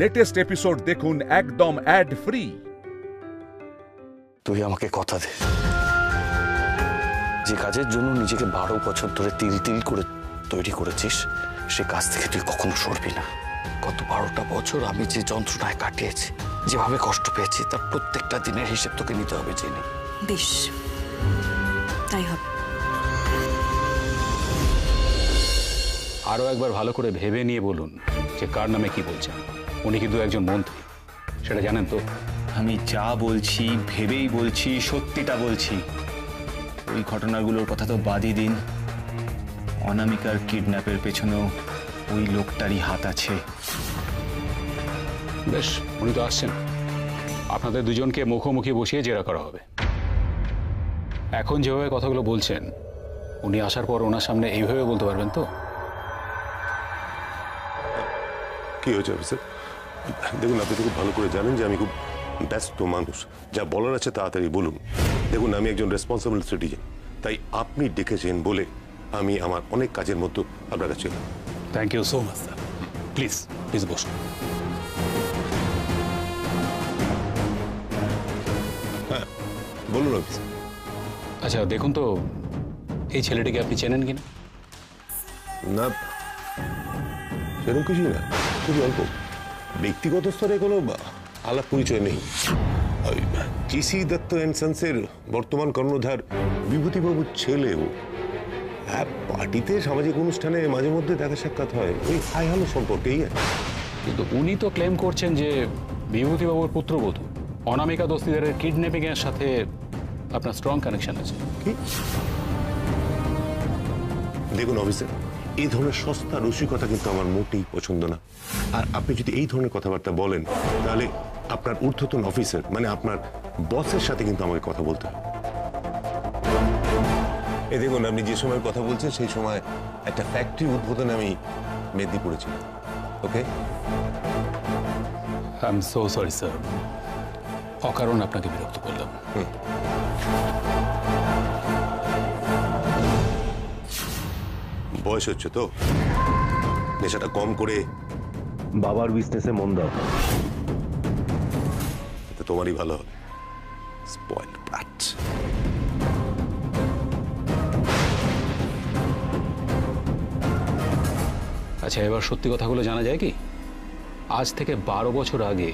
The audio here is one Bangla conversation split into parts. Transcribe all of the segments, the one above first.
লেটেস্ট এপিসোড দেখুন একদম অ্যাড ফ্রি। তুই আমাকে কথা দে, যে কাজের জন্য নিজেকে 12 বছর ধরে তিল তিল করে তৈরি করেছিস সে কাজ থেকে তুই কখনো সরবি না। গত 12টা বছর আমি যে যন্ত্রণায় কাটিয়েছি, যেভাবে কষ্ট পেয়েছি, তার প্রত্যেকটা দিনের হিসেব তোকে নিতে হবে জেনে। বেশ, তাই হবে। আরও একবার ভালো করে ভেবে নিয়ে বলুন যে কার নামে কি বলছেন। উনি কিন্তু একজন মন্ত্রী, সেটা জানেন তো? আমি যা বলছি ভেবেই বলছি, সত্যিটা বলছি। ওই ঘটনাগুলোর কথা তো বাদই দিন, অনামিকার কিডন্যাপের পেছনেও ওই লোকটারই হাত আছে। বেশ, উনি তো আসছেন, আপনাদের দুজনকে মুখোমুখি বসিয়ে জেরা করা হবে। এখন যেভাবে কথাগুলো বলছেন, উনি আসার পর ওনার সামনে এইভাবে বলতে পারবেন তো? কি হয়েছে অফিসার? দেখুন, আপনি তো খুব ভালো করে জানেন যে আমি খুব ব্যস্ত মানুষ, যা বলার আছে তাড়াতাড়ি বলুন। দেখুন, আমি একজন রেসপন্সিবল সিটিজেন, তাই আপনি ডেকেছেন বলে আমি আমার অনেক কাজের মধ্যে আপনার কাছে। Thank you so much sir. Please please বসুন। হ্যাঁ বলুন অফিসার। আচ্ছা দেখুন তো, এই ছেলেটিকে আপনি চেনেন কিনা? না, সেরকম কিছুই না, খুবই অল্প। ব্যক্তিগত স্তরে কোনো আলাপ পরিচয় নেই। কেসি দত্ত অ্যান্ড সন্সের বর্তমান কর্ণধার বিভূতিবাবুর ছেলেও। হ্যাঁ, পার্টিতে সামাজিক অনুষ্ঠানে মাঝে মধ্যে দেখা সাক্ষাৎ হয়, ওই হাই হ্যালো সম্পর্কেই। কিন্তু উনি তো ক্লেম করছেন যে বিভূতিবাবুর পুত্রবধূ অনামিকা দস্তিদারের কিডন্যাপিং এর সাথে আপনার স্ট্রং কানেকশন আছে। কি? দেখুন অফিসার, এই ধরনের সস্তা রসিকতা কিন্তু আমার মোটেই পছন্দ না। আর আপনি যদি এই ধরনের কথাবার্তা বলেন, তাহলে আপনার ঊর্ধ্বতন অফিসার মানে আপনার বসের সাথে কিন্তু আমাকে কথা বলতে হবে। এই দেখুন, আপনি যে সময় কথা বলছেন সেই সময় একটা ফ্যাক্টরি উদ্বোধনে আমি মেদিনীপুরে ছিলাম। Okay? I am so sorry sir, অকারণ আপনাকে বিরক্ত করলাম। বয়স হচ্ছে তো, নেশাটা কম করে বাবার বিজনেসে মন দাও, তো তোমারই ভালো হবে। স্পয়েলড ব্রাট। আচ্ছা, এবার সত্যি কথাগুলো জানা যায় কি? আজ থেকে 12 বছর আগে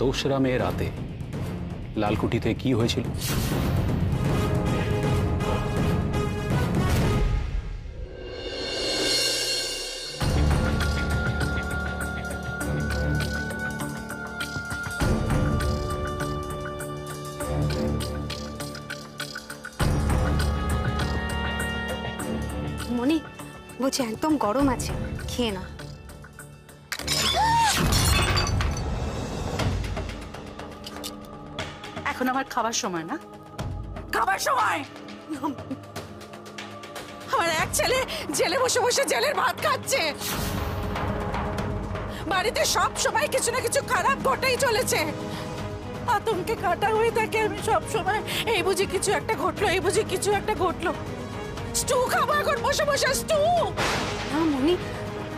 2রা মে রাতে লালকুঠিতে কি হয়েছিল? মনি বলছি একদম গরম আছে, খেয়ে না। এখন আমার খাবার সময় না, খাবার সময়। আমার এক ছেলে জেলে বসে বসে জেলের ভাত খাচ্ছে। বাড়িতে সব সময় কিছু না কিছু খারাপ ঘটেই চলেছে। আতঙ্কে কাটা হয়ে থাকে আমি সব সময়। এই বুঝি কিছু একটা ঘটলো, এই বুঝি কিছু একটা ঘটলো। স্টু খাবো এখন বসে বসে, স্টু। না মনি,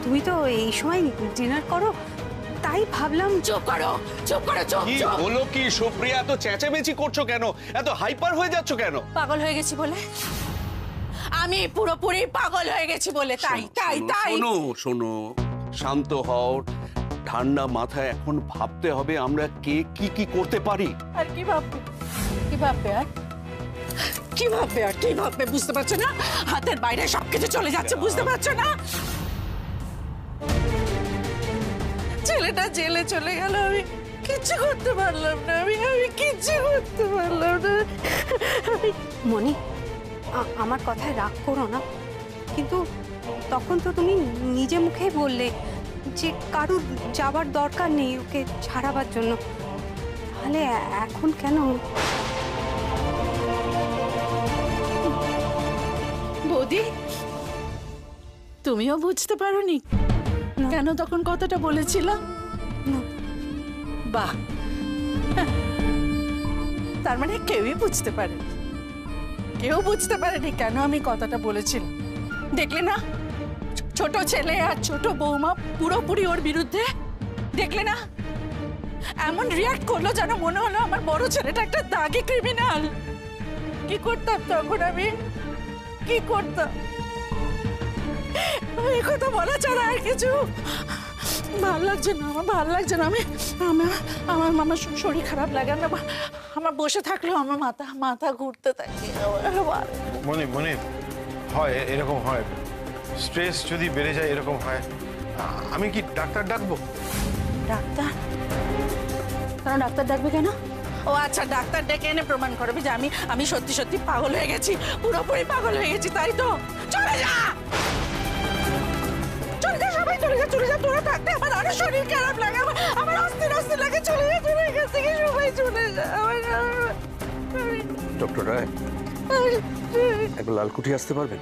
তুমি তো এই সময় ডিনার করো, তাই ভাবলাম। চুপ করো, চুপ করো, চুপ। কি হলো কি সুপ্রিয়া? এত চেঁচামেচি করছো কেন? এত হাইপার হয়ে যাচ্ছ কেন? পাগল হয়ে গেছি বলে, আমি পুরোপুরি পাগল হয়ে গেছি বলে। তাই তাই তাই শোনো শোনো, শান্ত হও, ঠান্ডা মাথায় এখন ভাবতে হবে আমরা কে কি কি করতে পারি। আর কি ভাববে, কি ভাববে, আর কি ভাববে, আর কি ভাববে? বুঝতে পারছো না? হাতের বাইরে সবকিছু চলে যাচ্ছে, বুঝতে পারছো না? ছেলেটা জেলে চলে গেল, আমি কিচ্ছু করতে পারলাম না। আমি কিচ্ছু করতে পারলাম না। মনি, আমার কথায় রাগ করো না, কিন্তু তখন তো তুমি নিজে মুখেই বললে যে কারুর যাবার দরকার নেই ওকে ছাড়াবার জন্য। তাহলে এখন কেন? বৌদি, তুমিও বুঝতে পারোনি কেন তখন কথাটা বলেছিলাম? বাহ, তার মানে কেউই বুঝতে পারেনি, কেউ বুঝতে পারেনি কেন আমি কথাটা বলেছিলাম। দেখলে না, ছোট ছেলে আর ছোট বৌমা পুরোপুরি ওর বিরুদ্ধে। দেখলে না এমন রিয়াক্ট করলো যেন মনে হলো আমার বড় ছেলেটা একটা দাগি ক্রিমিনাল। কি করতাম তখন আমি, কি করতাম? এই কথা বলা ছাড়া আর কিছু ভাল লাগছে না, আমার ভাল লাগছে না। আমার মামার শরীর খারাপ লাগে না, আমার বসে থাকলেও আমার মাথা ঘুরতে থাকে। মনে মনে হয় এরকম হয়, স্ট্রেস যদি বেড়ে যায় এরকম হয়। আমি কি ডাক্তার ডাকবো? ডাক্তার? কারণ ডাক্তার ডাকবে কেন? ও আচ্ছা, ডাক্তার ডেকে এনে প্রমাণ করবে যে আমি সত্যি সত্যি পাগল হয়ে গেছি, পুরোপুরি পাগল হয়ে গেছি, তাই তো? চলে যা, চলে যা, সবাই চলে যা, চলে যা। তোরা থাকতে আমার আরো শরীর খারাপ লাগে, আমার অস্থির লাগে। চলে যা, চলে গেছে কি, সবাই চলে যা। ডক্টর রায়, একবার লালকুঠি আসতে পারবেন?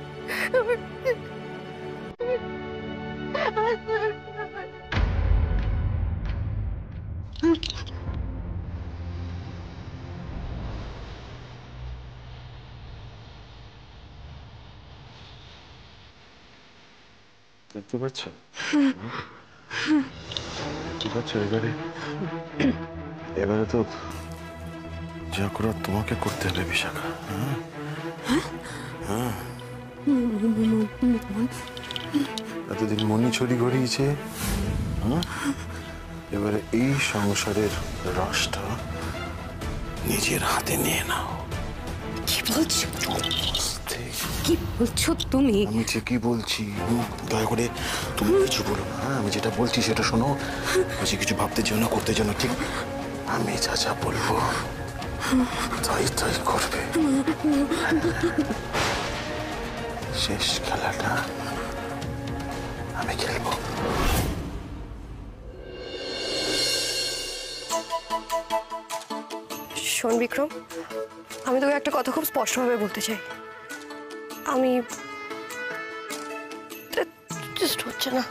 দেখতে পাচ্ছ? ঠিক আছে, এবারে তো যা করার তোমাকে করতে হবে বিশাখা। এতদিন মনি ছড়ি ঘড়িয়েছে, এবারে এই সংসারের রসটা নিজের হাতে নিয়ে নাও। কি বলছো? কি বলছো তুমি? আমি ঠিকই বলছি। দয়া করে তুমি কিছু বলো না, আমি যেটা বলছি সেটা শোনো। বেশি কিছু ভাবতে যেও না, করতে যেও না, ঠিক? আমি যা যা বলবো তাই তাই করবে। শেষ খেলাটা আমি খেলবো। শোন বিক্রম, আমি তোকে একটা কথা খুব স্পষ্টভাবে বলতে চাই। আমি জাস্ট হচ্ছে না,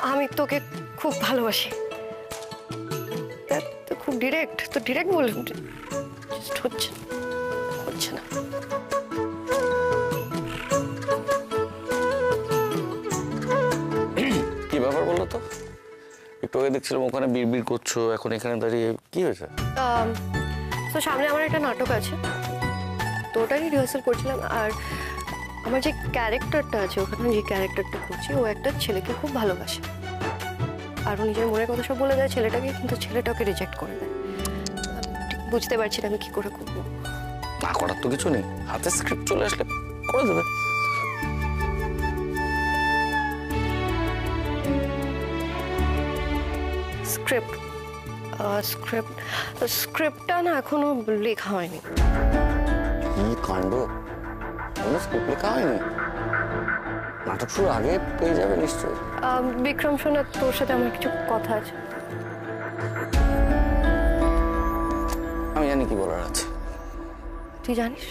আমি তোকে খুব ভালোবাসি। তো খুব ডিরেক্ট, তো ডিরেক্ট বল, জাস্ট হচ্ছে না। কি ব্যাপার বলো তো? একটু আগে দেখছিলাম ওখানে বিড়বিড় করছো, এখন এখানে দাঁড়িয়ে কি হয়েছে? তো সামনে আমার একটা নাটক আছে, তো ওটারই রিহার্সাল করছিলাম। আর আমার যে ক্যারেক্টারটা আছে ওখানে, যে ক্যারেক্টারটা করছি, ও একটা ছেলেকে খুব ভালোবাসে। আর ও নিজের মনের কথা সব বলে দেয় ছেলেটাকে, কিন্তু ছেলেটাকে রিজেক্ট করে দেয়। ঠিক বুঝতে পারছি না আমি কি করে করবো। না করার তো কিছু নেই, হাতে স্ক্রিপ্ট চলে আসলে করে দেবে। স্ক্রিপ্টটা না এখনো লেখা হয়নি। কি কাণ্ড, স্ক্রিপ্ট লেখা হয়নি? নাটক শুরু আগে পেয়ে যাবে নিশ্চয়ই। বিক্রম শোনা, তোর সাথে আমার কিছু কথা আছে। আমি জানি কি বলার আছে। তুই জানিস?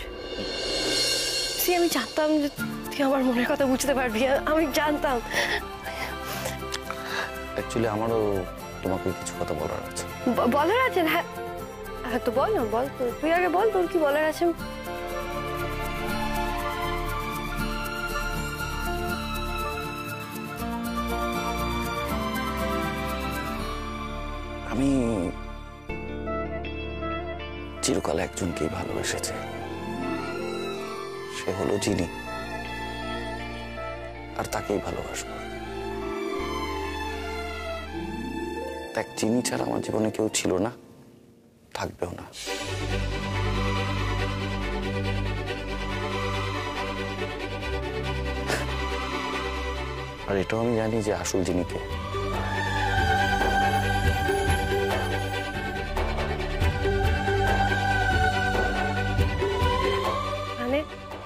আমি জানতাম যে তুই আমার মনের কথা বুঝতে পারবি, আমি জানতাম। অ্যাকচুয়ালি আমারও তোমাকে কিছু কথা বলার আছে। বলার আছে? হ্যাঁ তো বল না, বল। তুই আগে বল তোর কি বলার আছে। আমি চিরকাল একজনকেই ভালোবেসেছি, সে হলো জিনি। আর তাকেই ভালোবাসবো। দেখ, চিনি ছাড়া আমার জীবনে কেউ ছিল না, থাকবেও না। আর এটাও আমি জানি যে আসল জিনিকে।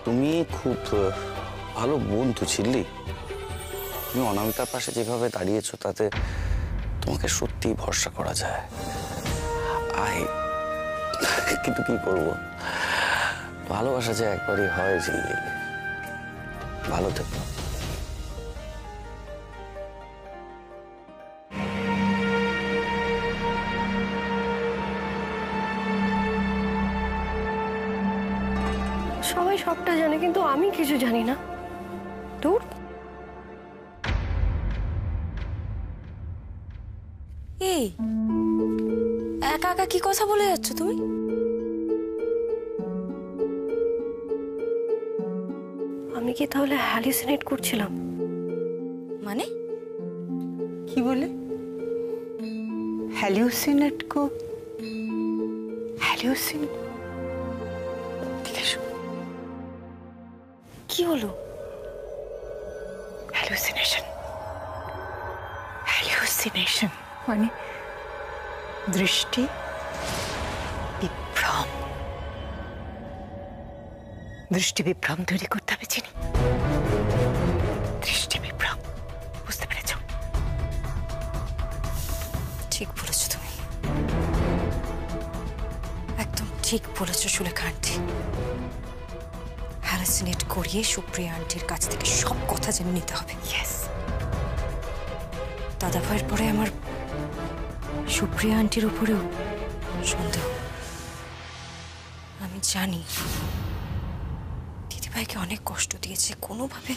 তুমি খুব ভালো বন্ধু ছিলি। তুমি অনামিকার পাশে যেভাবে দাঁড়িয়েছো তাতে তোমাকে সত্যি ভরসা করা যায়। কিন্তু কি করব, ভালোবাসা যে একবারই হয়। যে ভালো থেকো। সবাই সবটা জানে, কিন্তু আমি কিছু জানি না। দূর। এই একা একা কি কথা বলে যাচ্ছ তুমি? আমি কি তাহলে হ্যালুসিনেট করছিলাম? মানে কি বলে? হ্যালুসিনেট को হ্যালুসিন কি হলো? হ্যালুসিনেশন। হ্যালুসিনেশন মানে দৃষ্টি বিভ্রম। দৃষ্টি বিভ্রম তৈরি করতে হবে চিনি। দৃষ্টি বিভ্রম, বুঝতে পেরেছ? ঠিক বলেছো তুমি, একদম ঠিক বলেছো সুলেখা আন্টি। হ্যালুসিনেট করিয়ে সুপ্রিয়া আন্টির কাছ থেকে সব কথা জেনে নিতে হবে। ইয়েস। দাদা ভাইয়ের পরে আমার সুপ্রিয়া আন্টির উপরেও সন্দেহ। আমি জানি দিদিভাইকে অনেক কষ্ট দিয়েছে, কোনোভাবে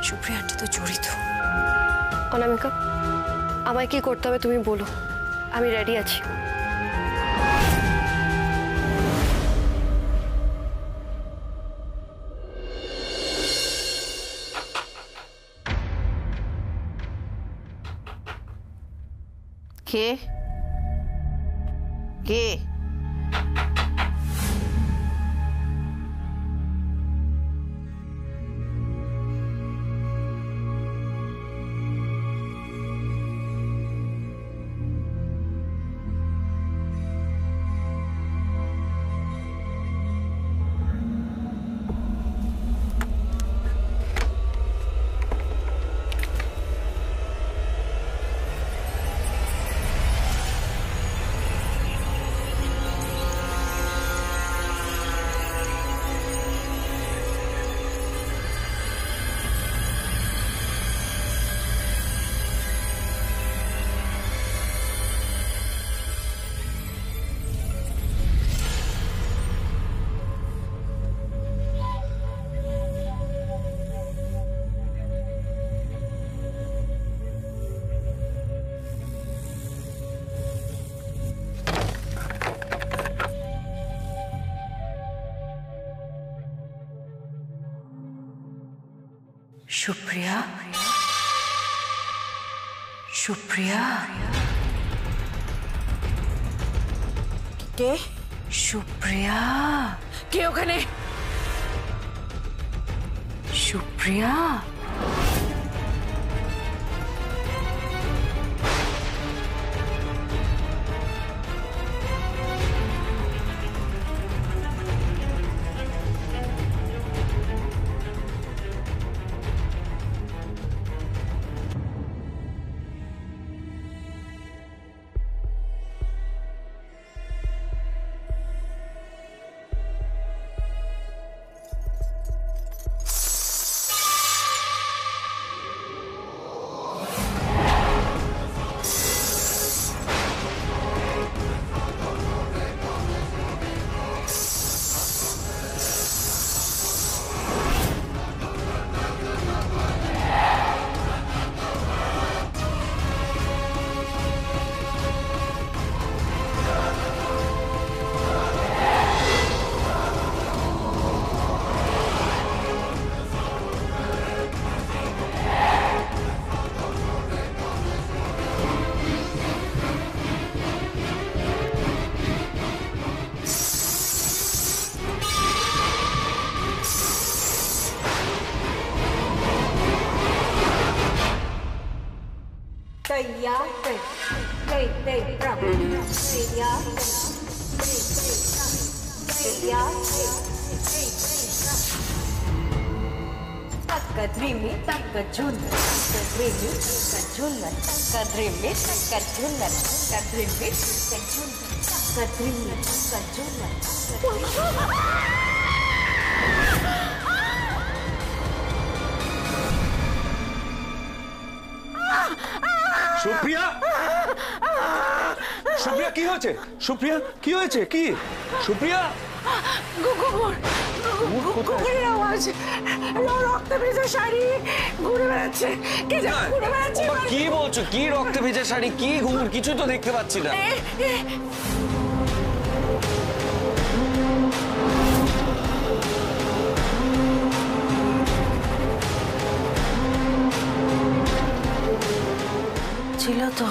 সুপ্রিয়া আন্টি তো জড়িত। অনামিকা, আমায় কি করতে হবে তুমি বলো, আমি রেডি আছি। কে কে? সুপ্রিয়া, সুপ্রিয়া, কে? সুপ্রিয়া, কে ওখানে? সুপ্রিয়া, সুপ্রিয়া, সুপ্রিয়া কি হয়েছে? সুপ্রিয়া কি হয়েছে? কি সুপ্রিয়া? কুকুরের আওয়াজ, রক্তে ভেজা শাড়ি ঘুরে বেড়াচ্ছে। কে জানে ঘুরে বেড়াচ্ছে? কি বলছো? কি রক্তে ভেজা শাড়ি? কি ঘুঙুর? কিছু তো দেখতে পাচ্ছি না। ছিল তো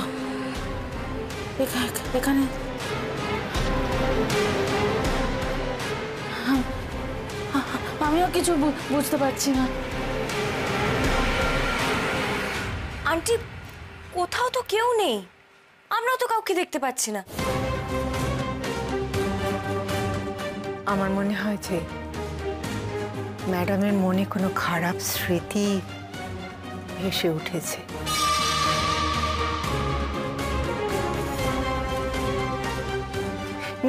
এখানে। আমিও কিছু বুঝতে পারছি না। আন্টি, কোথাও তো কেউ নেই, আমরাও তো কাউকে দেখতে পাচ্ছি না। আমার মনে হয় যে ম্যাডামের মনে কোনো খারাপ স্মৃতি ভেসে উঠেছে।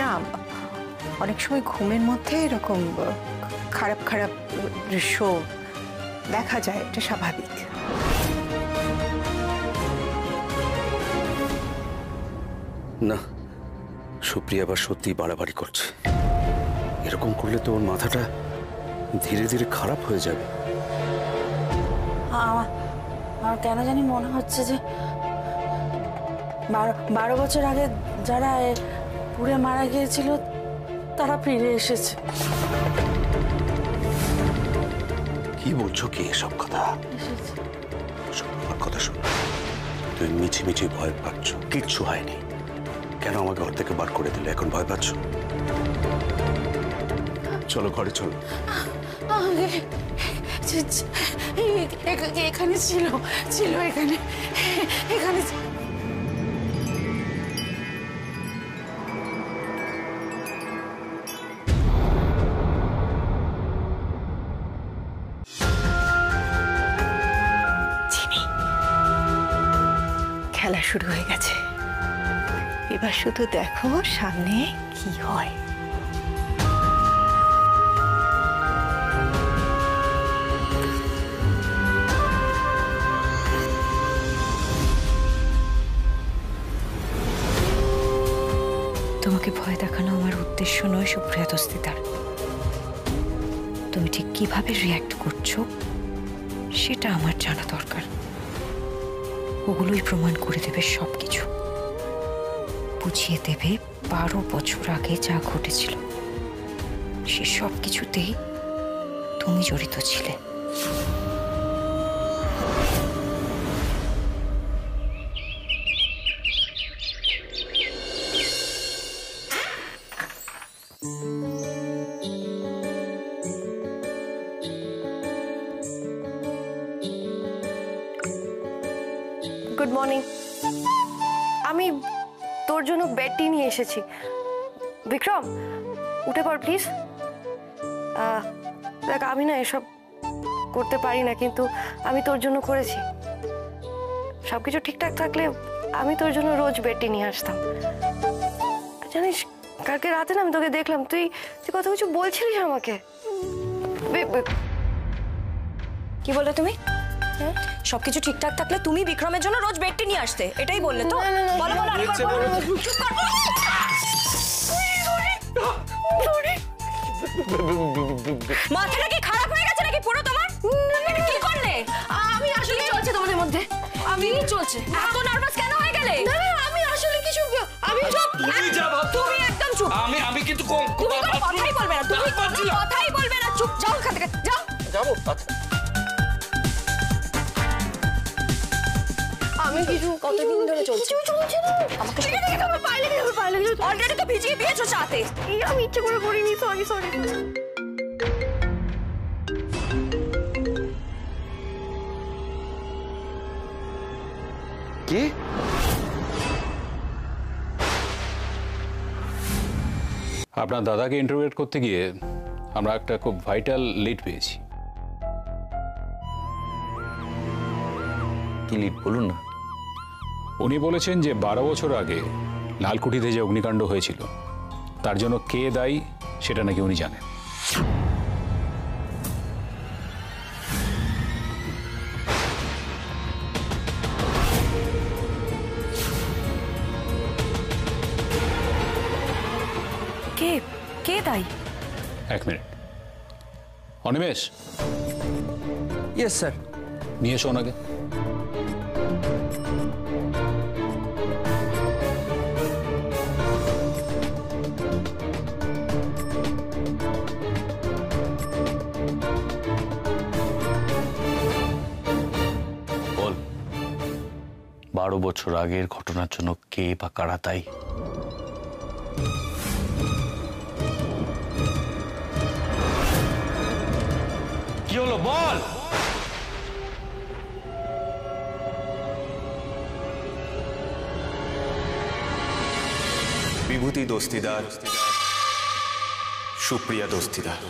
না, অনেক সময় ঘুমের মধ্যে এরকম খারাপ খারাপ দৃশ্য দেখা যায়, এটা স্বাভাবিক। না, সুপ্রিয়া আবার সত্যি বাড়াবাড়ি করছে। এরকম করলে তো ওর মাথাটা ধীরে ধীরে খারাপ হয়ে যাবে। আমার কেন জানি মনে হচ্ছে যে 12 বছর আগে যারা পুড়ে মারা গিয়েছিল তারা ফিরে এসেছে। কি বলছো কি এসব কথা? আমার কথা শোনো, তুমি মিছি মিছি ভয় পাচ্ছ। কিচ্ছু হয়নি। কেন আমাকে ঘর থেকে বার করে দিলে? এখন ভয় পাচ্ছ? চলো ঘরে চলো। এখানে ছিল এখানে। খেলা শুরু হয়ে গেছে, এবার শুধু দেখো সামনে কি হয়। তোমাকে ভয় দেখানো আমার উদ্দেশ্য নয় সুপ্রিয়া দস্তিদার। তুমি ঠিক কিভাবে রিয়্যাক্ট করছো সেটা আমার জানা দরকার। ওগুলোই প্রমাণ করে দেবে সবকিছু, বুঝিয়ে দেবে 12 বছর আগে যা ঘটেছিল সে সব কিছুতেই তুমি জড়িত ছিলে। Good morning. আমি তোর জন্য বেডটি নিয়ে এসেছি। বিক্রম, উঠে পড় প্লিজ। দেখ, আমি না এসব করতে পারি না, কিন্তু আমি তোর জন্য করেছি। সবকিছু ঠিকঠাক থাকলে আমি তোর জন্য রোজ বেডটি নিয়ে আসতাম। জানিস, কালকে রাতে না আমি তোকে দেখলাম, তুই কত কিছু বলছিলিস আমাকে। কি বললে তুমি? সবকিছু ঠিকঠাক থাকলে তুমি বিক্রমের জন্য রোজ বেডটি নিয়ে আসতে, এটাই বললে তো? বলো বলো। মাথাটা কি খারাপ হয়ে গেছে নাকি পুরো তোমার? কি করলে? আমি আসলে চলছে তোমাদের মধ্যে, আমি চলছে। এত নার্ভাস কেন হয়ে গেলে? না আমি আসলে কিছু, আমি চুপ। তুমি একদম চুপ। আমি কিন্তু তুমি কোনো কথাই বলবে না, তুমি কোনো কথাই বলবে না। চুপ, যাও এখান থেকে, যাও। যাবো। আমি কিছু কতদিন ধরে চলছে? আমাকে পায়ে লেগে যাবে। অলরেডি তো ভিজিয়ে দিয়েছো চাতে। আমি ইচ্ছে করে করিনি, সরি। কি? আপনার দাদাকে ইন্টারভিউ করতে গিয়ে আমরা একটা খুব ভাইটাল লিড পেয়েছি। কি লিড বলুন না। উনি বলেছেন যে 12 বছর আগে লালকুঠিতে যে অগ্নিকাণ্ড হয়েছিল তার জন্য কে দায়ী সেটা নাকি উনি জানেন। কে দায়ী? এক মিনিট। Animesh, yes sir. নিয়ে এসো ওনাকে। বল, 12 বছর আগের ঘটনার জন্য কে বা কারা দায়ী? কি হলো বল। বিভূতি দস্তিদার, সুপ্রিয়া দস্তিদার।